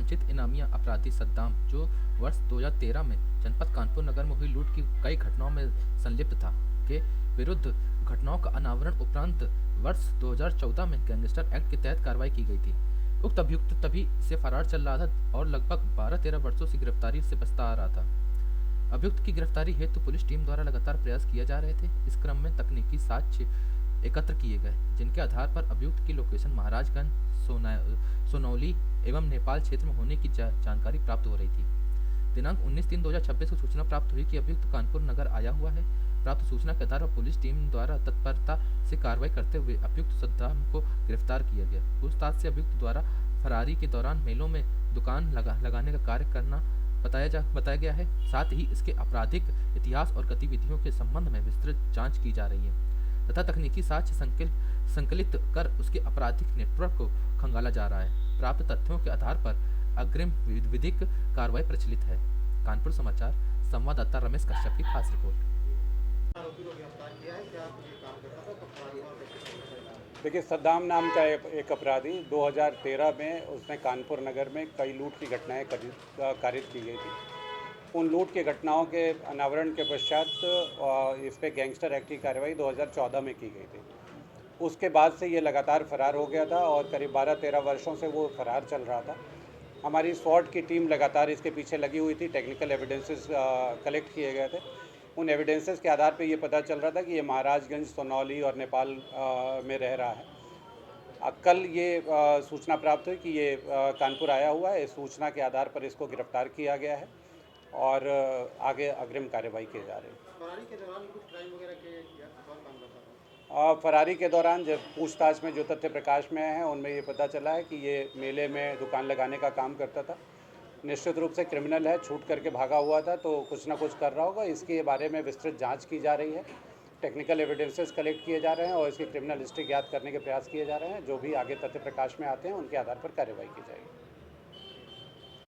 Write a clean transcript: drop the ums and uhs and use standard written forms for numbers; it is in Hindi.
वांछित इनामी अपराधी सद्दाम, जो वर्ष 2013 में जनपद कानपुर नगर में हुई लूट की कई घटनाओं में संलिप्त था, के विरुद्ध घटनाओं का अनावरण उपरांत वर्ष 2014 में गैंगस्टर एक्ट के तहत कार्रवाई की गई थी। उक्त अभियुक्त तभी से फरार चल रहा था और लगभग 12-13 वर्षों से गिरफ्तारी से बचता आ रहा था। अभियुक्त की गिरफ्तारी हेतु पुलिस टीम द्वारा लगातार प्रयास किए जा रहे थे। इस क्रम में तकनीकी साक्ष्य एकत्र किए गए, जिनके आधार पर अभियुक्त की लोकेशन महाराजगंज, सोनौली एवं नेपाल क्षेत्र में होने की जानकारी प्राप्त हो रही थी। दिनांक 19/3/2026 को सूचना प्राप्त हुई कि अभियुक्त कानपुर नगर आया हुआ है। प्राप्त सूचना के आधार पर पुलिस टीम द्वारा तत्परता से कार्रवाई करते हुए अभियुक्त सद्दाम को गिरफ्तार किया गया। पूछताछ से अभियुक्त द्वारा फरारी के दौरान मेलों में दुकान लगाने का कार्य करना बताया गया है। साथ ही इसके आपराधिक इतिहास और गतिविधियों के संबंध में विस्तृत जांच की जा रही है तथा तकनीकी साक्ष्य संकलित कर उसके आपराधिक नेटवर्क को खंगाला जा रहा है। प्राप्त तथ्यों के आधार पर अग्रिम विधिक कार्रवाई प्रचलित है। कानपुर समाचार संवाददाता रमेश कश्यप की खास रिपोर्ट। देखिए, सद्दाम नाम का एक अपराधी 2013 में उसने कानपुर नगर में कई लूट की घटनाएं कारित की गई थी। उन लूट की घटनाओं के अनावरण के पश्चात इस पे गैंगस्टर एक्ट की कार्रवाई 2014 में की गई थी। उसके बाद से ये लगातार फरार हो गया था और करीब 12-13 वर्षों से वो फरार चल रहा था। हमारी स्वॉट की टीम लगातार इसके पीछे लगी हुई थी। टेक्निकल एविडेंसेस कलेक्ट किए गए थे। उन एविडेंसेस के आधार पे ये पता चल रहा था कि ये महाराजगंज, सोनौली और नेपाल में रह रहा है। कल ये सूचना प्राप्त हुई कि ये कानपुर आया हुआ है। इस सूचना के आधार पर इसको गिरफ्तार किया गया है और आगे अग्रिम कार्रवाई की जा रही है। फरारी के दौरान कुछ क्राइम वगैरह के या और काम करता था? फरारी के दौरान जब पूछताछ में जो तथ्य प्रकाश में आए हैं उनमें ये पता चला है कि ये मेले में दुकान लगाने का काम करता था। निश्चित रूप से क्रिमिनल है, छूट करके भागा हुआ था तो कुछ ना कुछ कर रहा होगा। इसके बारे में विस्तृत जांच की जा रही है। टेक्निकल एविडेंसेस कलेक्ट किए जा रहे हैं और इसकी क्रिमिनल हिस्ट्री ज्ञात करने के प्रयास किए जा रहे हैं। जो भी आगे तथ्य प्रकाश में आते हैं उनके आधार पर कार्रवाई की जाएगी।